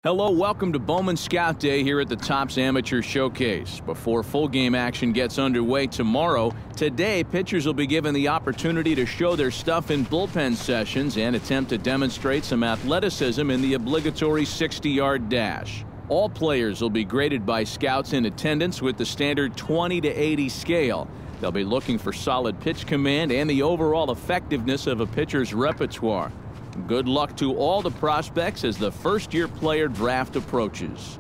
Hello, welcome to Bowman Scout Day here at the Topps Amateur Showcase. Before full game action gets underway tomorrow, today pitchers will be given the opportunity to show their stuff in bullpen sessions and attempt to demonstrate some athleticism in the obligatory 60-yard dash. All players will be graded by scouts in attendance with the standard 20 to 80 scale. They'll be looking for solid pitch command and the overall effectiveness of a pitcher's repertoire. Good luck to all the prospects as the first-year player draft approaches.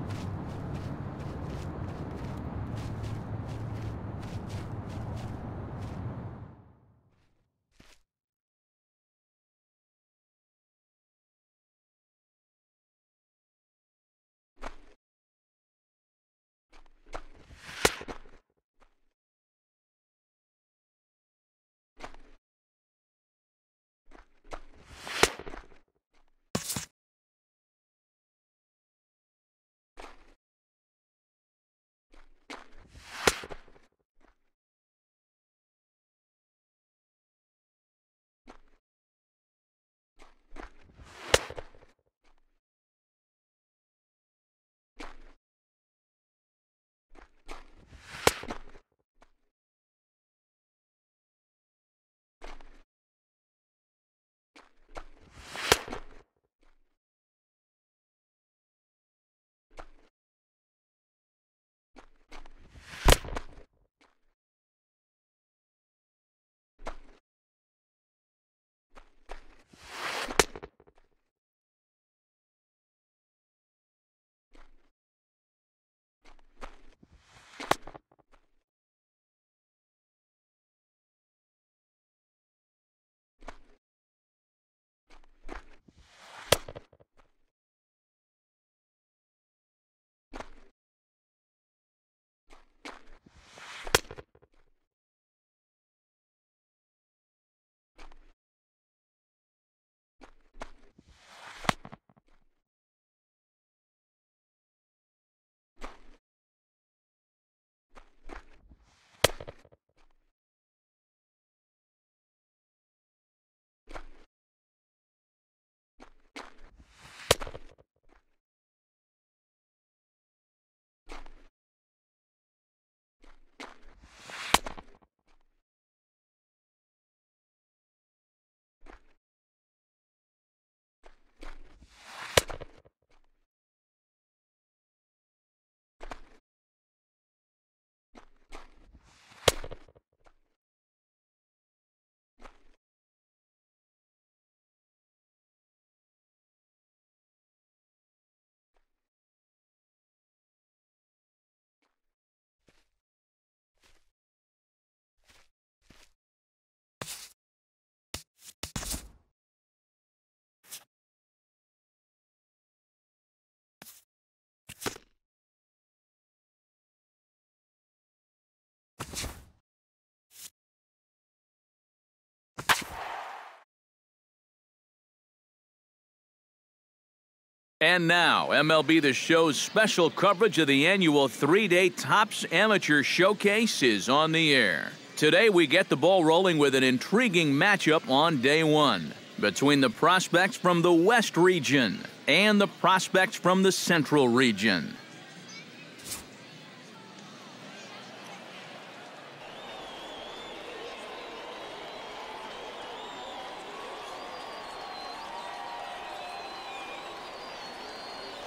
And now, MLB The Show's special coverage of the annual three-day Topps Amateur Showcase is on the air. Today, we get the ball rolling with an intriguing matchup on day one between the prospects from the West region and the prospects from the Central region.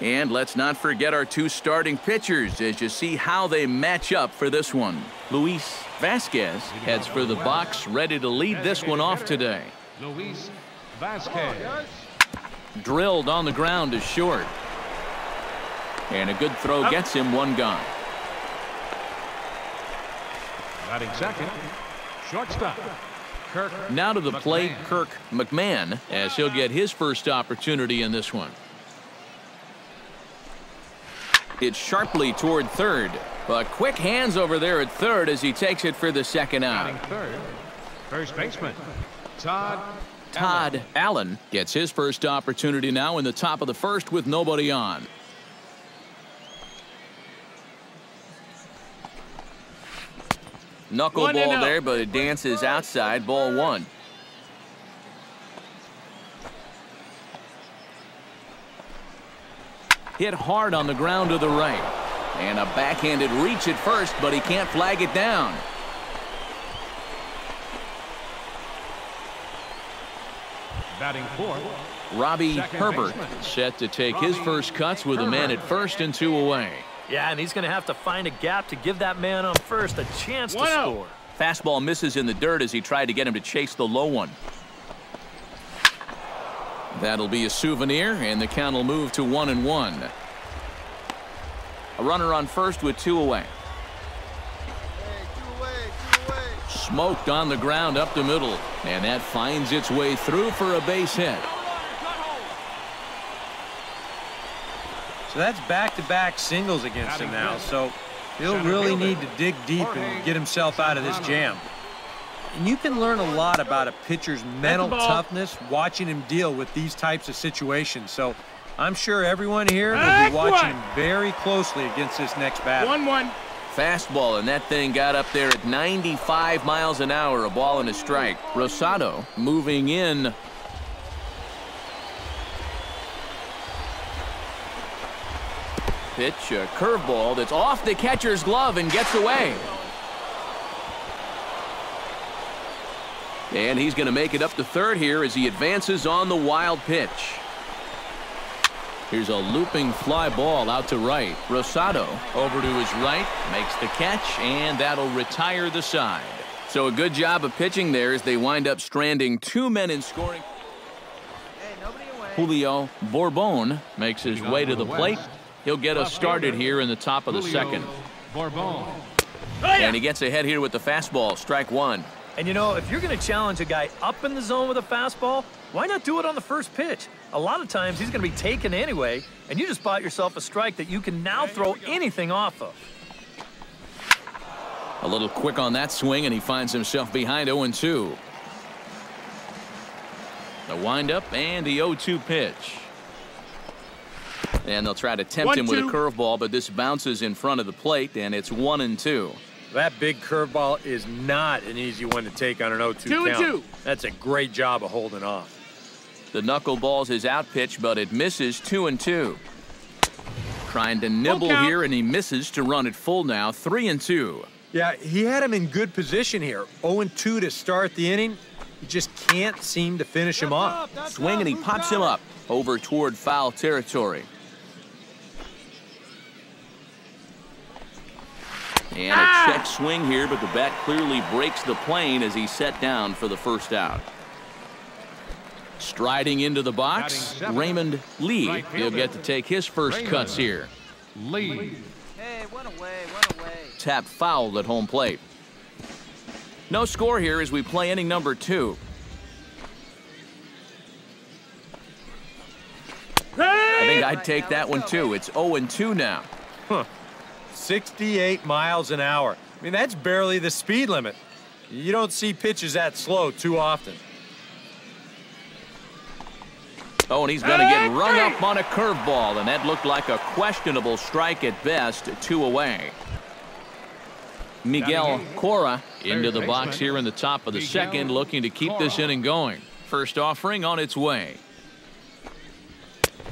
And let's not forget our two starting pitchers as you see how they match up for this one. Luis Vasquez heads for the box, ready to lead this one off today. Luis Vasquez. Drilled on the ground is short. And a good throw gets him one gone. Batting second, shortstop, Kirk. Now to the plate, Kirk McMahon, as he'll get his first opportunity in this one. It's sharply toward third, but quick hands over there at third as he takes it for the second out. Batting third, first baseman, Todd Allen gets his first opportunity now in the top of the first with nobody on. Knuckleball there, but it dances outside, ball one. Hit hard on the ground to the right. And a backhanded reach at first, but he can't flag it down. Batting fourth, Robbie second Herbert baseman. set to take his first cuts with a man at first and 2 away. Yeah, and he's going to have to find a gap to give that man on first a chance to score. Fastball misses in the dirt as he tried to get him to chase the low one. That'll be a souvenir, and the count will move to 1-1. A runner on first with 2 away. Smoked on the ground up the middle, and that finds its way through for a base hit. So that's back-to-back singles against him now, so he'll really need to dig deep and get himself out of this jam. And you can learn a lot about a pitcher's mental toughness watching him deal with these types of situations. So I'm sure everyone here will be watching him very closely against this next batter. 1-1. Fastball, and that thing got up there at 95 miles an hour, a ball and a strike. Rosado moving in. Pitch, a curveball that's off the catcher's glove and gets away. And he's going to make it up to third here as he advances on the wild pitch. Here's a looping fly ball out to right. Rosado over to his right, makes the catch, and that'll retire the side. So a good job of pitching there as they wind up stranding 2 men in scoring. Julio Bourbon makes his way to the plate. He'll get us started here in the top of the second. Bourbon. And he gets ahead here with the fastball, strike 1. And you know, if you're going to challenge a guy up in the zone with a fastball, why not do it on the first pitch? A lot of times he's going to be taken anyway, and you just bought yourself a strike that you can now throw anything off of. A little quick on that swing, and he finds himself behind 0-2. The windup and the 0-2 pitch. And they'll try to tempt him with a curveball, but this bounces in front of the plate, and it's 1-2. That big curveball is not an easy one to take on an 0-2 count. That's a great job of holding off. The knuckleballs his out pitch, but it misses 2-2. Trying to nibble here, and he misses to run it full now, 3-2. Yeah, he had him in good position here. 0-2 to start the inning. You just can't seem to finish him off. Swing, and he pops him up over toward foul territory. And a check swing here, but the bat clearly breaks the plane as he's set down for the first out. Striding into the box, Raymond Lee. He'll get to take his first cuts here. Lee. Hey, one away. Tap fouled at home plate. No score here as we play inning number 2. I think I'd take that one too. It's 0-2 now. 68 miles an hour. I mean, that's barely the speed limit. You don't see pitches that slow too often. Oh, and he's going to get rung up on a curveball, and that looked like a questionable strike at best, 2 away. Miguel Cora into the box here in the top of the second, looking to keep this inning going. First offering on its way.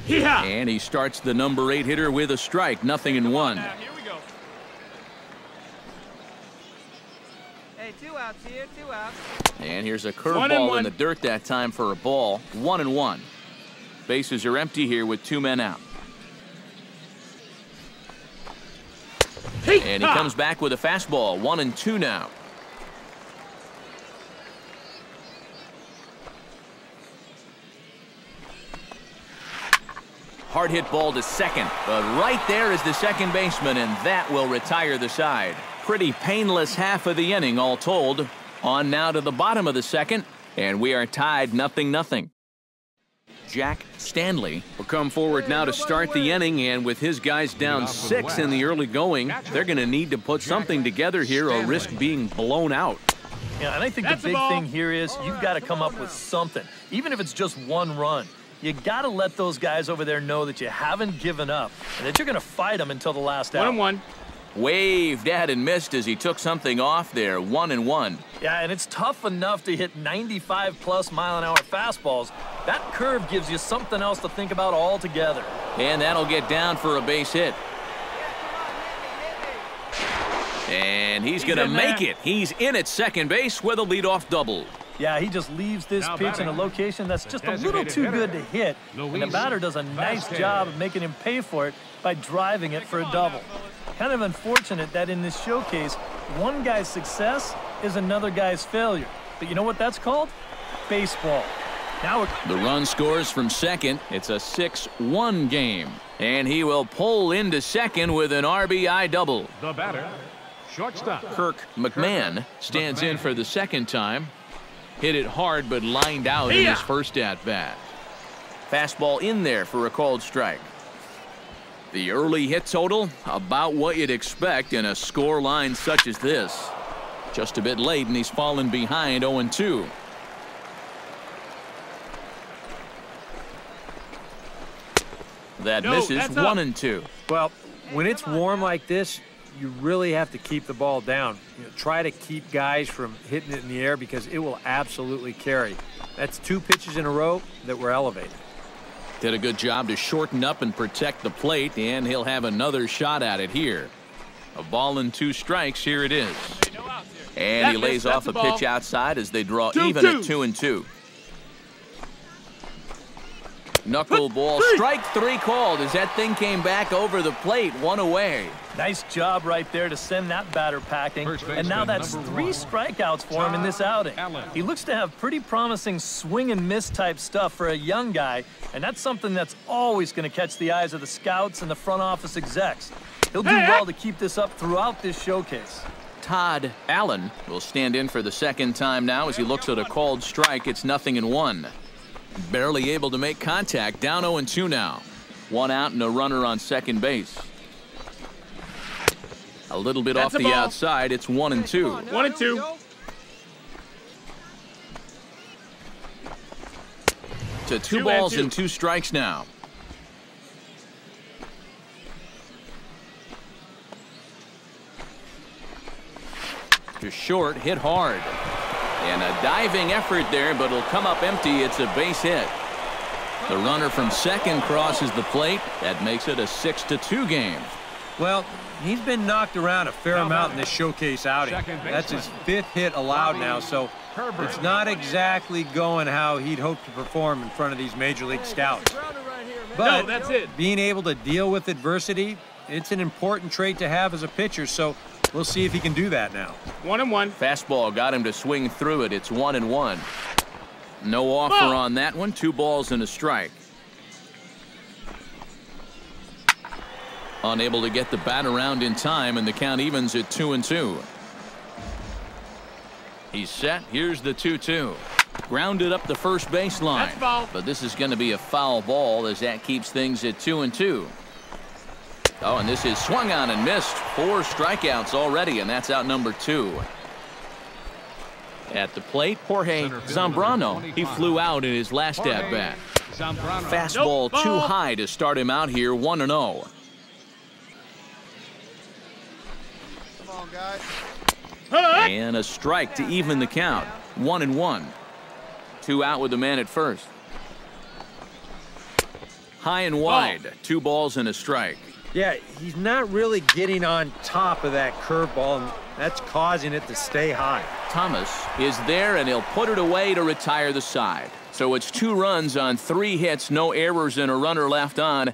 And he starts the number 8 hitter with a strike, 0-1. Hey, 2 outs here, 2 outs. And here's a curveball in the dirt that time for a ball, 1-1. Bases are empty here with 2 men out. And he comes back with a fastball, 1-2 now. Hard hit ball to second, but right there is the second baseman, and that will retire the side. Pretty painless half of the inning all told. On now to the bottom of the second, and we are tied 0-0. Jack Stanley will come forward now to start the inning, and with his guys down 6 in the early going, they're going to need to put something together here or risk being blown out. Yeah, and I think the big thing here is you've got to come up with something, even if it's just 1 run. You got to let those guys over there know that you haven't given up and that you're going to fight them until the last out. 1-1. Waved at and missed as he took something off there. 1-1. Yeah, and it's tough enough to hit 95+ mile-an-hour fastballs. That curve gives you something else to think about altogether. And that'll get down for a base hit. And he's going to make it. He's in at second base with a leadoff double. Yeah, he just leaves this pitch in a location that's just a little too good to hit. And the batter does a nice job of making him pay for it by driving it for a double. Kind of unfortunate that in this showcase, one guy's success is another guy's failure. But you know what that's called? Baseball. Now the run scores from second. It's a 6-1 game. And he will pull into second with an RBI double. The batter, shortstop. Kirk McMahon stands in for the second time. Hit it hard but lined out in his first at-bat. Fastball in there for a called strike. The early hit total, about what you'd expect in a score line such as this. Just a bit late, and he's fallen behind 0-2. That misses. 1-2. Well, when it's warm like this, you really have to keep the ball down. Try to keep guys from hitting it in the air because it will absolutely carry. That's 2 pitches in a row that were elevated. Did a good job to shorten up and protect the plate, and he'll have another shot at it here. A ball and 2 strikes. Here it is. And he lays off a pitch outside as they draw even at 2-2. Knuckleball, strike 3 called as that thing came back over the plate, 1 away. nice job right there to send that batter packing. And now that's 3 strikeouts for him in this outing. He looks to have pretty promising swing and miss type stuff for a young guy, and that's something that's always going to catch the eyes of the scouts and the front office execs. He'll do well to keep this up throughout this showcase. Todd Allen will stand in for the second time now as he looks at a called strike. It's 0-1. Barely able to make contact. Down 0-2 now. 1 out and a runner on second base. A little bit off the outside. It's 1-2. 1-2. To 2 balls and 2 strikes now. To short, hit hard. And a diving effort there, but it'll come up empty. It's a base hit. The runner from second crosses the plate. That makes it a 6-2 game. Well, he's been knocked around a fair amount in this showcase outing. That's his 5th hit allowed now, so it's not exactly going how he'd hoped to perform in front of these major league scouts. But being able to deal with adversity, it's an important trait to have as a pitcher, so we'll see if he can do that now. 1-1. Fastball got him to swing through it. It's 1-1. No offer on that one. 2 balls and a strike. Unable to get the bat around in time, and the count evens at 2-2. He's set. Here's the 2-2. Grounded up the first baseline. But this is going to be a foul ball as that keeps things at 2-2. Oh, and this is swung on and missed. 4 strikeouts already, and that's out number 2. At the plate, Jorge Zambrano. He flew out in his last at-bat. Fastball too high to start him out here, 1-0. Come on, guys. And a strike to even the count, 1-1. 2 out with the man at first. High and wide, 2 balls and a strike. Yeah, he's not really getting on top of that curveball, and that's causing it to stay high. Thomas is there, and he'll put it away to retire the side. So it's 2 runs on 3 hits, no errors, and a runner left on.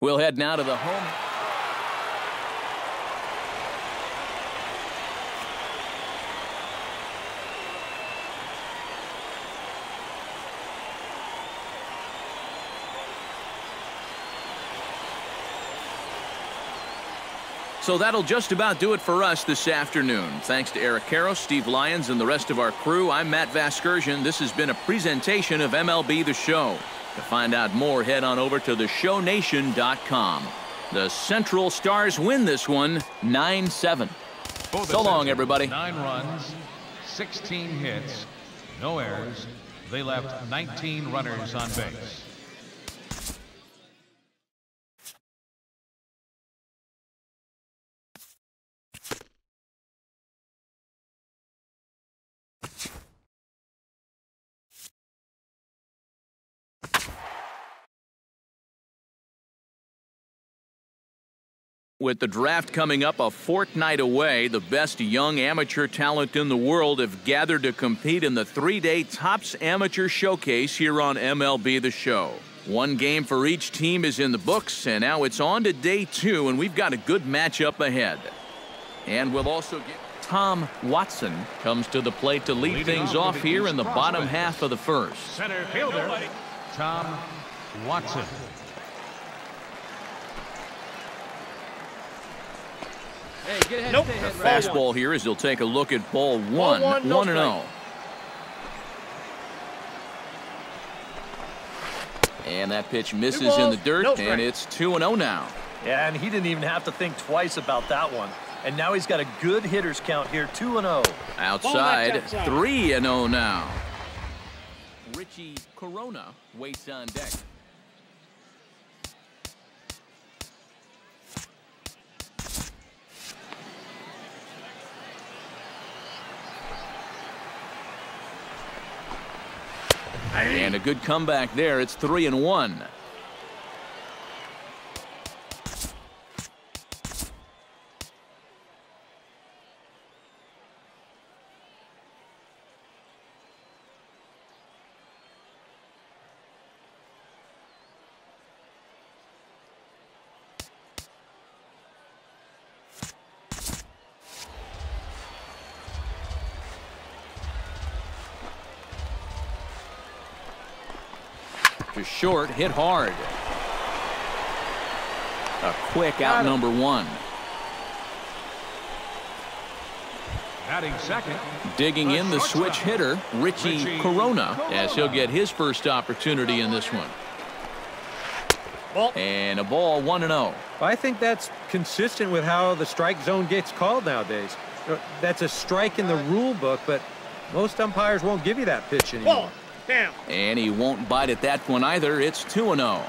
We'll head now to the home. So that'll just about do it for us this afternoon. Thanks to Eric Karros, Steve Lyons, and the rest of our crew. I'm Matt Vasgersian. This has been a presentation of MLB The Show. To find out more, head on over to theshownation.com. The Central Stars win this one 9-7. So long, everybody. 9 runs, 16 hits, no errors. They left 19 runners on base. With the draft coming up a fortnight away, the best young amateur talent in the world have gathered to compete in the 3-day Topps Amateur Showcase here on MLB The Show. One game for each team is in the books, and now it's on to day 2, and we've got a good matchup ahead. And we'll also get Tom Watson comes to the plate to lead things off here in the bottom half of the first. Center fielder, Tom Watson. Hey, get ahead and stay ahead. Fastball here as he'll take a look at ball 1, 1-0. And that pitch misses in the dirt, and it's 2-0 now. Yeah, and he didn't even have to think twice about that one. And now he's got a good hitters count here, 2-0. Outside, 3-0 now. Richie Corona waits on deck. And a good comeback there. It's 3-1. To short, hit hard. A quick out number 1. Batting second. Digging in the switch hitter, Richie Corona, as he'll get his first opportunity in this one. And a ball 1-0. I think that's consistent with how the strike zone gets called nowadays. That's a strike in the rule book, but most umpires won't give you that pitch anymore. Damn. And he won't bite at that one either. It's 2-0.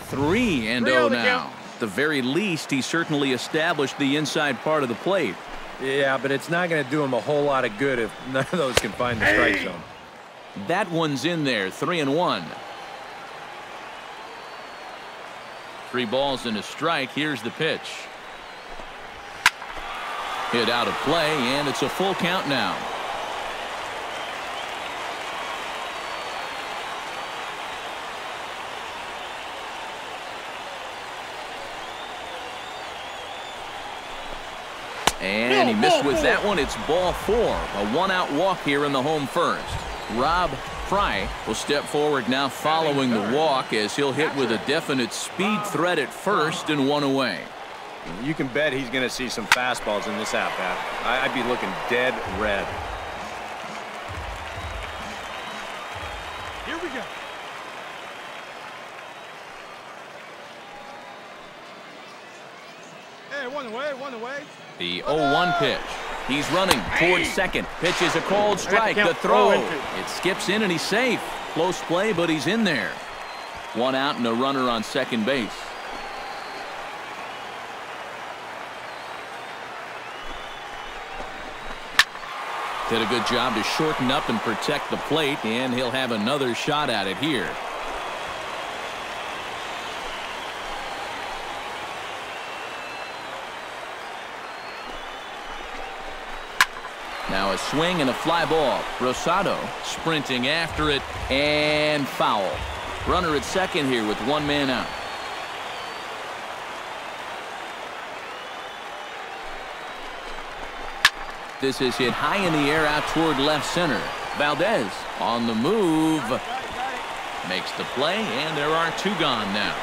Three and 0 now. At the very least, he certainly established the inside part of the plate. Yeah, but it's not going to do him a whole lot of good if none of those can find the strike zone. That one's in there. 3-1. 3 balls and a strike. Here's the pitch. Hit out of play, and it's a full count now. And he missed with that one. It's ball 4. A 1-out walk here in the home first. Rob Fry will step forward now following the walk as he'll hit with a definite speed threat at first and 1 away. You can bet he's going to see some fastballs in this at-bat. I'd be looking dead red. Here we go. Hey, one away. The 0-1 pitch. He's running towards second. Pitch is a called strike. The throw. It skips in and he's safe. Close play, but he's in there. 1 out and a runner on second base. Did a good job to shorten up and protect the plate, and he'll have another shot at it here. Now a swing and a fly ball. Rosado sprinting after it, and foul. Runner at second here with 1 man out. This is hit high in the air out toward left center. Valdez on the move. Makes the play, and there are 2 gone now.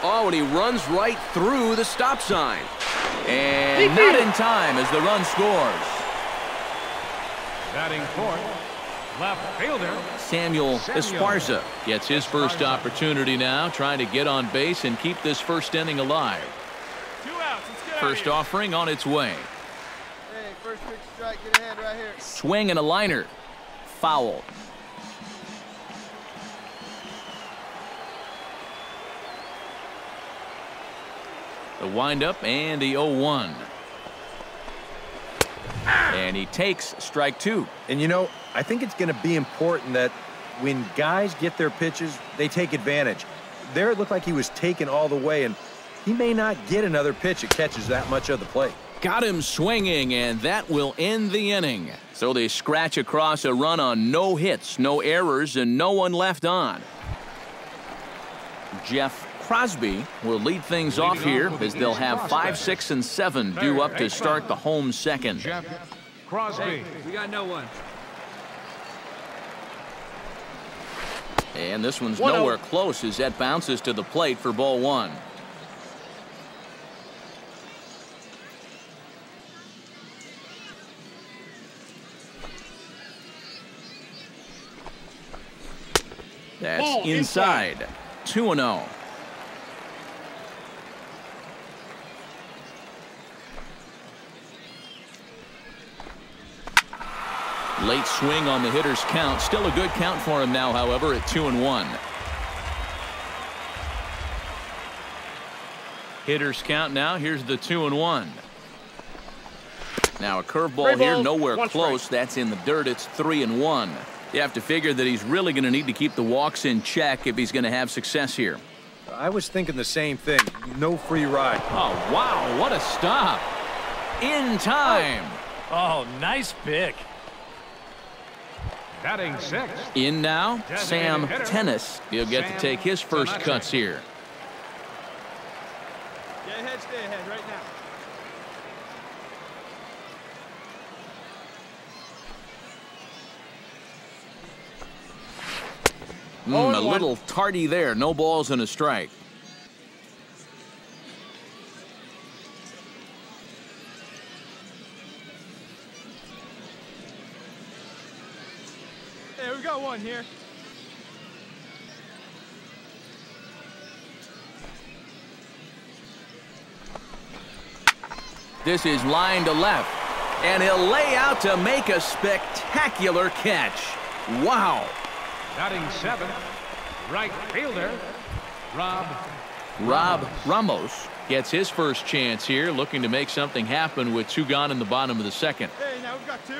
Oh, and he runs right through the stop sign. And not in time as the run scores. Batting fourth, left fielder Samuel Esparza gets his first opportunity now, trying to get on base and keep this first inning alive. 2 outs. Let's get First offering on its way. Hey, first pitch strike. Get ahead right here. Swing and a liner. Foul. The windup and the 0-1. And he takes strike 2. And, you know, I think it's going to be important that when guys get their pitches, they take advantage. There it looked like he was taken all the way, and he may not get another pitch that catches that much of the plate. Got him swinging, and that will end the inning. So they scratch across a run on no hits, no errors, and no one left on. Jeff Crosby will lead things off here as they'll have 5, 6, and 7 due up to start the home second. Jeff Crosby. We got no one. And this one's nowhere close as that bounces to the plate for ball 1. That's inside. 2-0. Late swing on the hitter's count. Still a good count for him now, however, at 2-1. Hitter's count now. Here's the 2-1. Now a curveball here, nowhere close. That's in the dirt. It's 3-1. You have to figure that he's really going to need to keep the walks in check if he's going to have success here. I was thinking the same thing. No free ride. Oh, wow. What a stop. In time. Oh, nice pick. Batting 6. In now, Sam Tennis. He'll get to take his first cuts here. Get ahead, stay ahead right now. A little tardy there. No balls and a strike. Hey, we got one here. This is line to left. And he'll lay out to make a spectacular catch. Wow. Batting 7. Right fielder, Rob Ramos gets his first chance here, looking to make something happen with 2 gone in the bottom of the second. Hey, now we've got 2.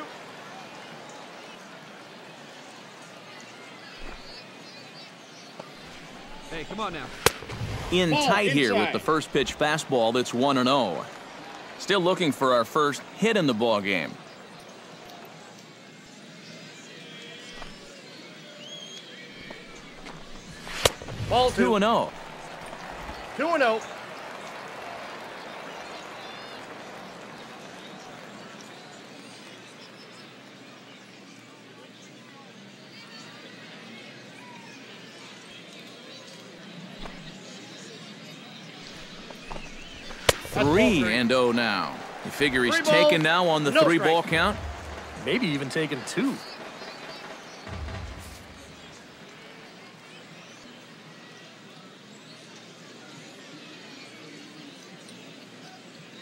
Hey, come on now. In tight here with the first pitch fastball. That's 1-0. Still looking for our first hit in the ball game. Ball 2-0. 2-0. Three and 0 now. You figure he's taken now on the 3-ball count? Maybe even taking 2.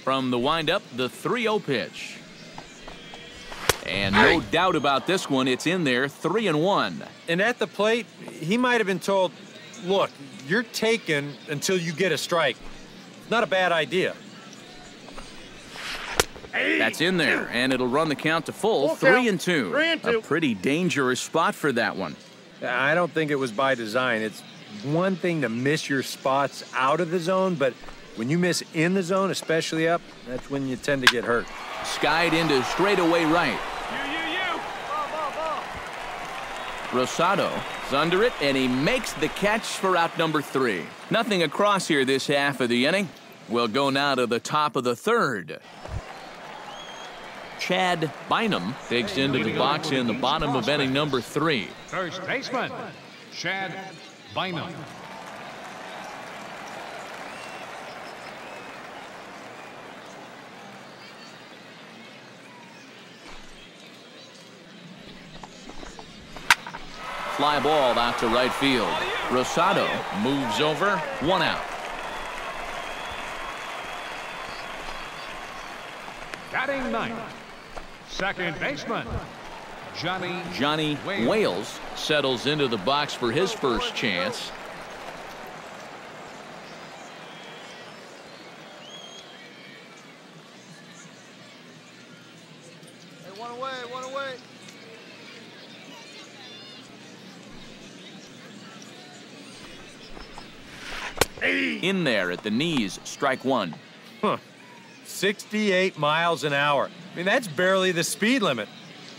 From the windup, the 3-0 pitch. And no doubt about this one, it's in there, 3-1. And at the plate, he might have been told, look, you're taken until you get a strike. Not a bad idea. That's in there, and it'll run the count to full, 3-2. A pretty dangerous spot for that one. I don't think it was by design. It's one thing to miss your spots out of the zone, but when you miss in the zone, especially up, that's when you tend to get hurt. Skied into straightaway right. You. Ball. Rosado is under it, and he makes the catch for out number 3. Nothing across here this half of the inning. We'll go now to the top of the 3rd. Chad Bynum takes into the box in the bottom of inning number 3. First baseman, Chad Bynum. Fly ball out to right field. Rosado moves over, 1 out. Batting 9th, second baseman, Johnny Wales settles into the box for his first chance. One away, one away. In there at the knees, strike one. 68 miles an hour. I mean, that's barely the speed limit.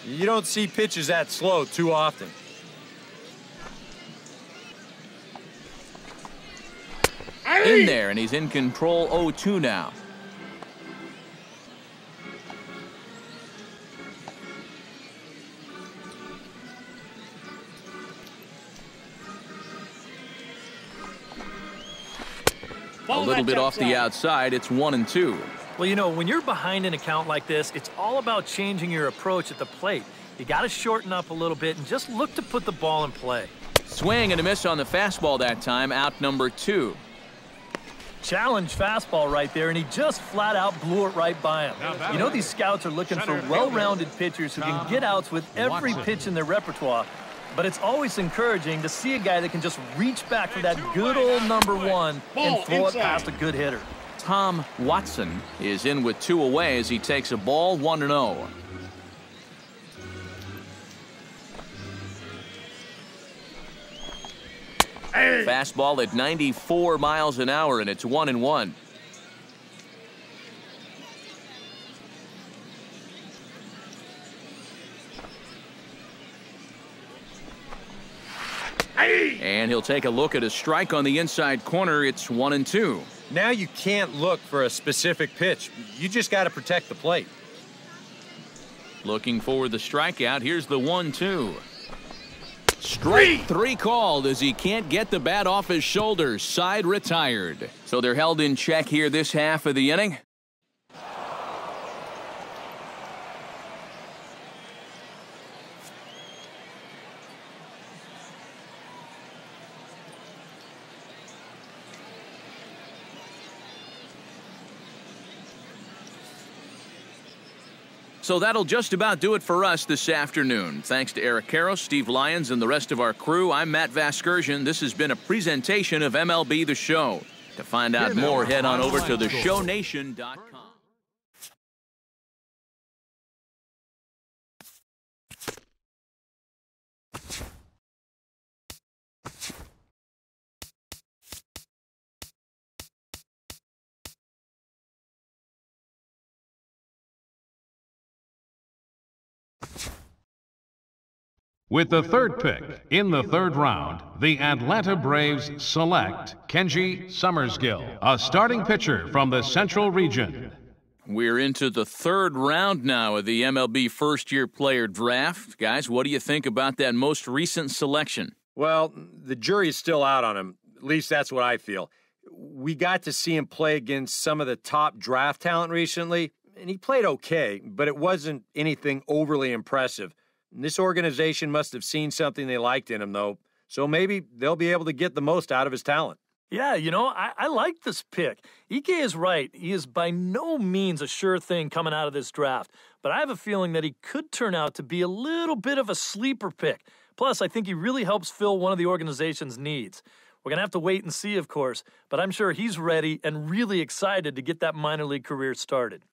You don't see pitches that slow too often. In there, and he's in control 0-2 now. A little bit off the outside. It's 1-2. Well, you know, when you're behind an account like this, it's all about changing your approach at the plate. You got to shorten up a little bit and just look to put the ball in play. Swing and a miss on the fastball that time, out number 2. Challenge fastball right there, and he just flat out blew it right by him. You know, these scouts are looking for well-rounded pitchers who can get outs with every pitch in their repertoire, but it's always encouraging to see a guy that can just reach back for that good old number 1 and throw it past a good hitter. Tom Watson is in with 2 away as he takes a ball 1-0. Fastball at 94 miles an hour, and it's 1-1. And he'll take a look at a strike on the inside corner. It's 1-2. Now you can't look for a specific pitch. You just got to protect the plate. Looking for the strikeout. Here's the 1-2. Straight 3 called as he can't get the bat off his shoulders. Side retired. So they're held in check here this half of the inning. So that'll just about do it for us this afternoon. Thanks to Eric Karros, Steve Lyons, and the rest of our crew. I'm Matt Vasgersian. This has been a presentation of MLB The Show. To find out more, head on over to theshownation.com. With the third pick in the third round, the Atlanta Braves select Kenji Summersgill, a starting pitcher from the Central Region. We're into the third round now of the MLB first-year player draft. Guys, what do you think about that most recent selection? Well, the jury's still out on him. At least that's what I feel. We got to see him play against some of the top draft talent recently, and he played okay, but it wasn't anything overly impressive. This organization must have seen something they liked in him, though, so maybe they'll be able to get the most out of his talent. Yeah, you know, I like this pick. Ike is right. He is by no means a sure thing coming out of this draft, but I have a feeling that he could turn out to be a little bit of a sleeper pick. Plus, I think he really helps fill one of the organization's needs. We're going to have to wait and see, of course, but I'm sure he's ready and really excited to get that minor league career started.